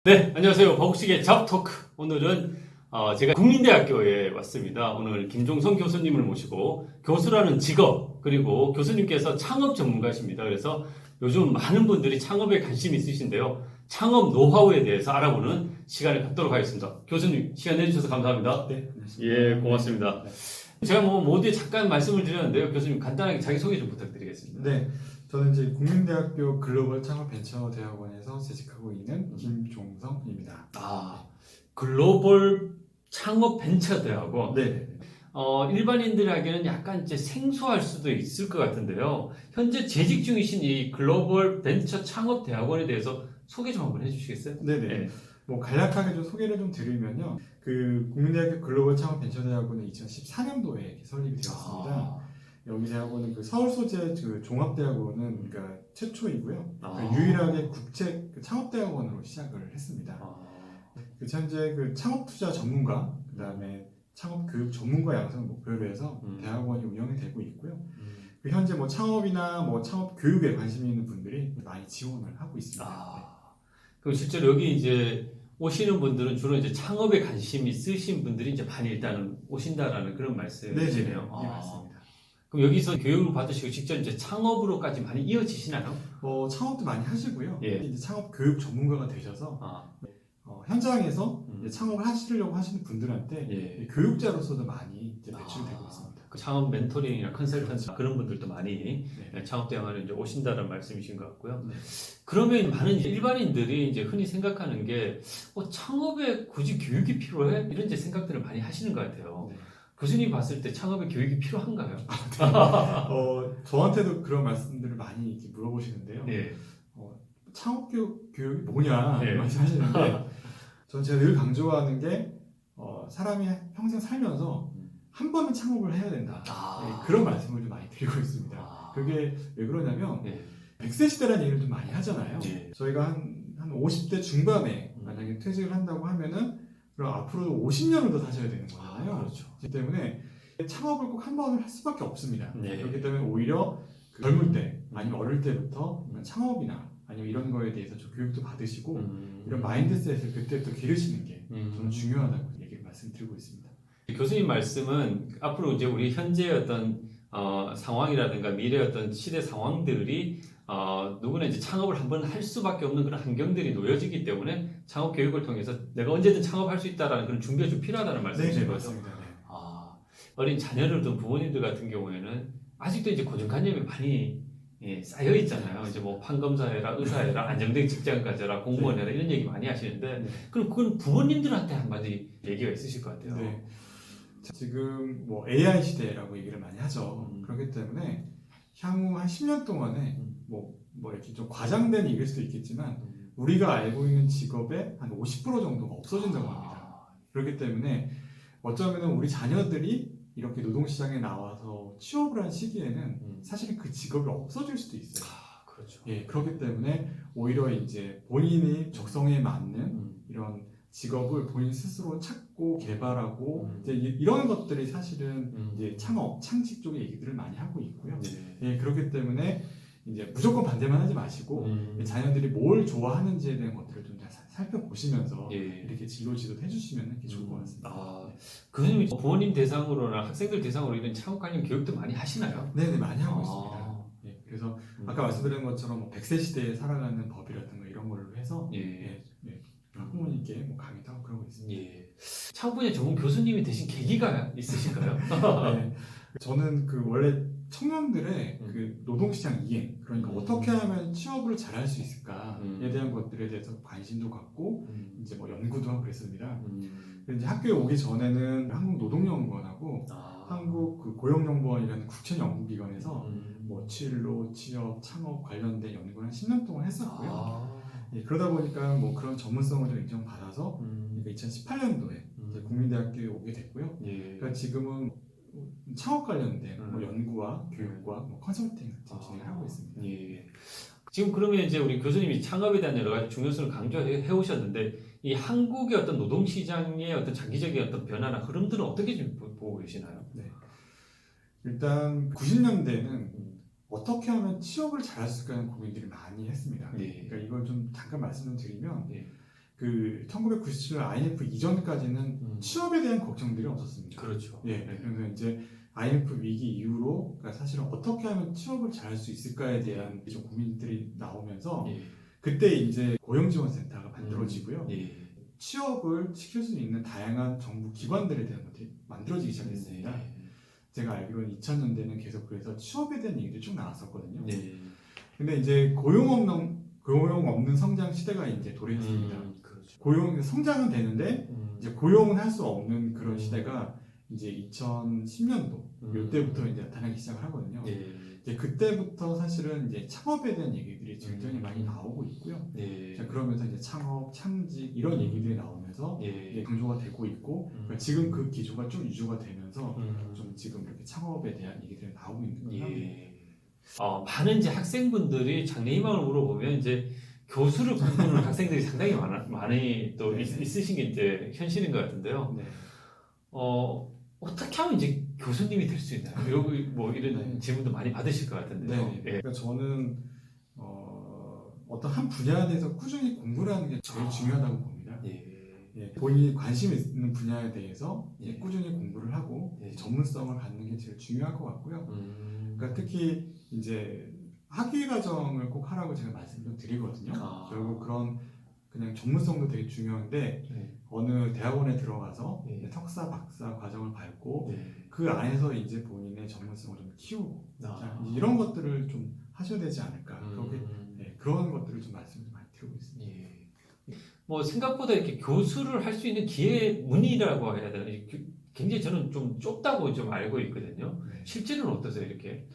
네, 안녕하세요. 버국식의 잡토크. 오늘은 제가 국민대학교에 왔습니다. 오늘 김종성 교수님을 모시고 교수라는 직업 그리고 교수님께서 창업 전문가십니다. 그래서 요즘 많은 분들이 창업에 관심이 있으신데요. 창업 노하우에 대해서 알아보는 시간을 갖도록 하겠습니다. 교수님 시간 내주셔서 감사합니다. 네, 안녕하십니까. 예, 고맙습니다. 제가 모두에 잠깐 말씀을 드렸는데요. 교수님 간단하게 자기소개 좀 부탁드리겠습니다. 네, 저는 이제 국민대학교 글로벌 창업 벤처 대학원에서 재직하고 있는 김종성입니다. 글로벌 창업 벤처 대학원. 네, 일반인들에게는 약간 이제 생소할 수도 있을 것 같은데요. 현재 재직 중이신 이 글로벌 벤처 창업 대학원에 대해서 소개 좀 한번 해주시겠어요? 네네. 뭐 간략하게 좀 소개를 좀 드리면요, 그 국민대학교 글로벌 창업 벤처 대학원은 2014년도에 설립이 되었습니다. 여기 대학원은 그 서울 소재 그 종합대학원은 그러니까 최초이고요. 그러니까 유일하게 국제 그 창업대학원으로 시작을 했습니다. 그 현재 그 창업 투자 전문가, 그 다음에 창업 교육 전문가 양성을 목표로 해서 대학원이 운영이 되고 있고요. 그 현재 뭐 창업이나 뭐 창업 교육에 관심이 있는 분들이 많이 지원을 하고 있습니다. 그럼 실제로 여기 이제 오시는 분들은 주로 이제 창업에 관심이 있으신 분들이 이제 많이 일단은 오신다라는 그런 말씀이시네요. 네, 맞습니다. 그럼 여기서 교육을 받으시고 직접 이제 창업으로까지 많이 이어지시나요? 창업도 많이 하시고요. 예. 이제 창업 교육 전문가가 되셔서 현장에서 이제 창업을 하시려고 하시는 분들한테 교육자로서도 많이 이제 배출되고 있습니다. 그 창업 멘토링이나 컨설턴트 그런 분들도 많이 창업대학원에 이제 오신다는 말씀이신 것 같고요. 네. 그러면 많은 이제 일반인들이 이제 흔히 생각하는 게 창업에 굳이 교육이 필요해? 이런 이제 생각들을 많이 하시는 것 같아요. 네. 교수님 봤을 때 창업에 교육이 필요한가요? 저한테도 그런 말씀들을 많이 이렇게 물어보시는데요. 네. 창업 교육이 뭐냐 네. 말씀하시는데 저는 제가 늘 강조하는 게 사람이 평생 살면서 한 번은 창업을 해야 된다. 그런 말씀을 좀 많이 드리고 있습니다. 그게 왜 그러냐면 100세 시대라는 얘기를 좀 많이 하잖아요. 저희가 한 50대 중반에 만약에 퇴직을 한다고 하면은 그럼 앞으로도 50년을 더 사셔야 되는 거잖아요. 그렇죠. 그렇기 때문에 창업을 꼭 한 번을 할 수밖에 없습니다. 네. 그렇기 때문에 오히려 그 젊을 때 아니면 어릴 때부터 창업이나 아니면 이런 거에 대해서 좀 교육도 받으시고 이런 마인드셋을 그때부터 기르시는 게 저는 중요하다고 얘기를 말씀드리고 있습니다. 교수님 말씀은 앞으로 이제 우리 현재 어떤 상황이라든가 미래 어떤 시대 상황들이 누구나 이제 창업을 한번 할 수밖에 없는 그런 환경들이 놓여지기 때문에 창업 교육을 통해서 내가 언제든 창업할 수 있다라는 그런 준비가 좀 필요하다는 말씀이신 거죠? 맞습니다. 네. 어린 자녀를 둔 부모님들 같은 경우에는 아직도 이제 고정관념이 많이 쌓여 있잖아요. 이제 뭐 판검사해라, 의사해라, 안정된 직장 가져라, 공무원 해라 이런 얘기 많이 하시는데 그럼 그건 부모님들한테 한마디 얘기가 있으실 것 같아요. 네. 지금 뭐 AI 시대라고 얘기를 많이 하죠. 그렇기 때문에 향후 한 10년 동안에 뭐 이렇게 좀 과장된 얘기일 수도 있겠지만 우리가 알고 있는 직업의 한 50% 정도가 없어진다고 합니다. 그렇기 때문에 어쩌면 우리 자녀들이 이렇게 노동시장에 나와서 취업을 한 시기에는 사실은 그 직업이 없어질 수도 있어요. 그렇죠. 그렇기 때문에 오히려 이제 본인이 적성에 맞는 이런 직업을 본인 스스로 찾고 개발하고 이제 이런 것들이 사실은 이제 창업, 창직 쪽의 얘기들을 많이 하고 있고요. 그렇기 때문에 이제 무조건 반대만 하지 마시고 자녀들이 뭘 좋아하는지에 대한 것들을 좀 살펴보시면서 이렇게 진로 지도도 해주시면 좋을 것 같습니다. 교수님이 부모님 대상으로나 학생들 대상으로 이런 창업 관련 교육도 많이 하시나요? 네, 많이 하고 있습니다. 그래서 아까 말씀드린 것처럼 100세 시대에 살아가는 법이라든가 이런 걸로 해서 학부모님께 뭐 강의도 하고 그러고 있습니다. 창업 분야 전문 교수님이 되신 계기가 있으신가요? 저는 그 원래 청년들의 그 노동시장 이행, 그러니까 어떻게 하면 취업을 잘할 수 있을까에 대한 것들에 대해서 관심도 갖고 이제 뭐 연구도 하고 그랬습니다. 이제 학교에 오기 전에는 한국노동연구원하고 한국 그 고용연구원이라는 국책 연구기관에서 뭐 진로, 취업, 창업 관련된 연구를 한 10년 동안 했었고요. 그러다 보니까 뭐 그런 전문성을 좀 인정받아서 2018년도에 국민대학교에 오게 됐고요. 그러니까 지금은 창업 관련된 뭐 연구와 교육과 뭐 컨설팅 같은 진행을 하고 있습니다. 지금 그러면 이제 우리 교수님이 창업에 대한 여러 가지 중요성을 강조해 오셨는데 이 한국의 어떤 노동시장의 어떤 장기적인 어떤 변화나 흐름들은 어떻게 좀 보고 계시나요? 일단 90년대에는 어떻게 하면 취업을 잘할 수 있을까 하는 고민들을 많이 했습니다. 그러니까 이걸 좀 잠깐 말씀을 드리면 그 1997년 IMF 이전까지는 취업에 대한 걱정들이 없었습니다. 그렇죠. 예, 그래서 이제 IMF 위기 이후로 그러니까 사실은 어떻게 하면 취업을 잘할 수 있을까에 대한 좀 고민들이 나오면서 예. 그때 이제 고용지원센터가 만들어지고요. 예. 취업을 시킬 수 있는 다양한 정부 기관들에 대한 것들이 만들어지기 시작했습니다. 제가 알기로는 2000년대는 계속 그래서 취업에 대한 얘기들이 쭉 나왔었거든요. 네. 근데 이제 고용 없는 성장 시대가 이제 도래했습니다. 그렇죠. 성장은 되는데 이제 고용은 할 수 없는 그런 시대가 이제 2010년도 이때부터 이제 나타나기 시작을 하거든요. 예. 이제 그때부터 사실은 이제 창업에 대한 얘기들이 굉장히 많이 나오고 있고요. 예. 자, 그러면서 이제 창업, 창직 이런 얘기들이 나오면서 예. 이제 강조가 되고 있고 그러니까 지금 그 기조가 좀 유지가 되면서 좀 지금 이렇게 창업에 대한 얘기들이 나오고 있는 거예요. 예. 많은 이제 학생분들이 장래희망을 물어보면 이제 교수를 꿈꾸는 학생들이 상당히 많이 또 네. 있으신 게 이제 현실인 것 같은데요. 네. 어떻게 하면 이제 교수님이 될 수 있나요? 이런 네. 질문도 많이 받으실 것 같은데요. 네. 그러니까 저는 어떤 한 분야에 대해서 꾸준히 공부를 하는 게 제일 중요하다고 봅니다. 예. 예, 본인이 관심 있는 분야에 대해서 예. 꾸준히 공부를 하고 예. 전문성을 갖는 게 제일 중요할 것 같고요. 그러니까 특히 이제 학위 과정을 꼭 하라고 제가 말씀 좀 드리거든요. 결국 그런 그냥 전문성도 되게 중요한데 어느 대학원에 들어가서 석사, 박사 과정을 밟고 그 안에서 이제 본인의 전문성을 좀 키우고 자, 이런 것들을 좀 하셔야 되지 않을까. 그런 것들을 좀 말씀을 많이 드리고 있습니다. 예. 뭐 생각보다 이렇게 교수를 할 수 있는 기회 문이라고 해야 되나? 굉장히 저는 좀 좁다고 좀 알고 있거든요. 네. 실제로는 어떠세요, 이렇게?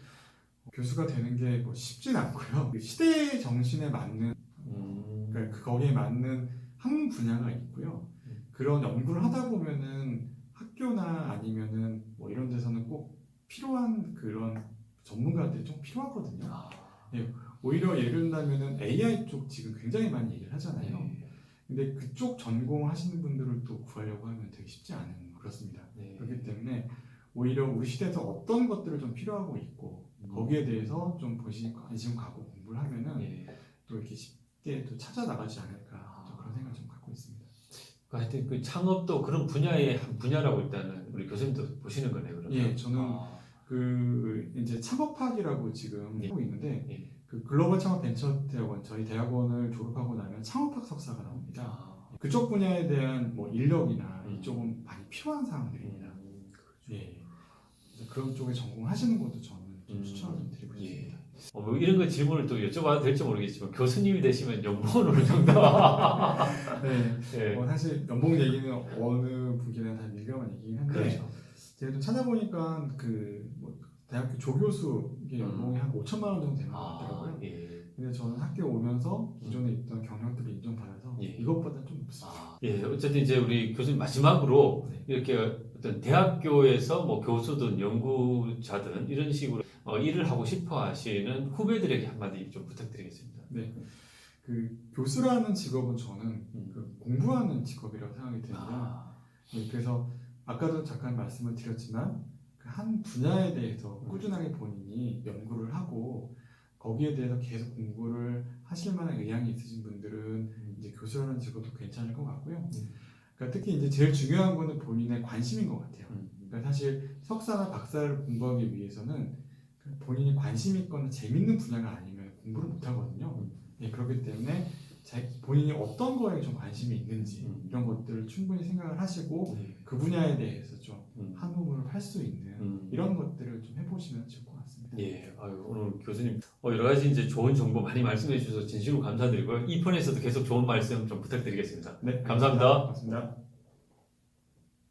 교수가 되는 게 뭐 쉽진 않고요. 그 시대 정신에 맞는 그러니까 거기에 맞는 학문 분야가 있고요. 그런 연구를 하다 보면은 학교나 아니면은 뭐 이런 데서는 꼭 필요한 그런 전문가들이 좀 필요하거든요. 오히려 예를 들면은 AI 쪽 지금 굉장히 많이 얘기를 하잖아요. 근데 그쪽 전공하시는 분들을 또 구하려고 하면 되게 쉽지 않은 그렇습니다. 그렇기 때문에 오히려 우리 시대에서 어떤 것들을 좀 필요하고 있고 거기에 대해서 좀 관심 갖고 공부를 하면은 또 이렇게 쉽게 또 찾아 나가지 않을까 좀 그런 생각을 좀 갖고 있습니다. 하여튼 그 창업도 그런 분야의 한 분야라고 일단은 우리 교수님도 보시는 거네요. 그러면. 예, 저는 그 이제 창업학이라고 지금 하고 있는데 예. 그 글로벌 창업 벤처 대학원 저희 대학원을 졸업하고 나면 창업학 석사가 나옵니다. 그쪽 분야에 대한 뭐 인력이나 이쪽은 많이 필요한 사항들입니다. 예. 그래서 그런 쪽에 전공하시는 것도 저는 좀 추천을 좀 드리고 있습니다. 뭐 이런 거 질문을 또 여쭤봐도 될지 모르겠지만 교수님이 되시면 연봉은 어느 정도? 네. 사실 연봉 얘기는 어느 분께나 다 민감한 얘기긴 한데 그렇죠. 제가 좀 찾아보니까 뭐 대학교 조교수 이게 연봉이 한 5천만 원 정도 되는 것 같더라고요. 근데 저는 학교 오면서 기존에 있던 경력들을 인정받아서 이것보다 좀 높습니다. 어쨌든 이제 우리 교수님 마지막으로 이렇게 어떤 대학교에서 뭐 교수든 연구자든 이런 식으로 일을 하고 싶어 하시는 후배들에게 한마디 좀 부탁드리겠습니다. 네. 그 교수라는 직업은 저는 그 공부하는 직업이라고 생각이 됩니다. 그래서 아까도 잠깐 말씀을 드렸지만 그 한 분야에 대해서 꾸준하게 본인이 연구를 하고 거기에 대해서 계속 공부를 하실 만한 의향이 있으신 분들은 이제 교수라는 직업도 괜찮을 것 같고요. 그러니까 특히 이제 제일 중요한 거는 본인의 관심인 것 같아요. 그러니까 사실 석사나 박사를 공부하기 위해서는 본인이 관심 있거나 재밌는 분야가 아니면 공부를 못 하거든요. 그렇기 때문에 본인이 어떤 거에 좀 관심이 있는지 이런 것들을 충분히 생각을 하시고 그 분야에 대해서 좀 한우물을 할 수 있는 이런 것들을 좀 해보시면 좋을 것 같습니다. 오늘 교수님 여러 가지 이제 좋은 정보 많이 말씀해 주셔서 진심으로 감사드리고요. 이 편에서도 계속 좋은 말씀 좀 부탁드리겠습니다. 네, 감사합니다. 고맙습니다.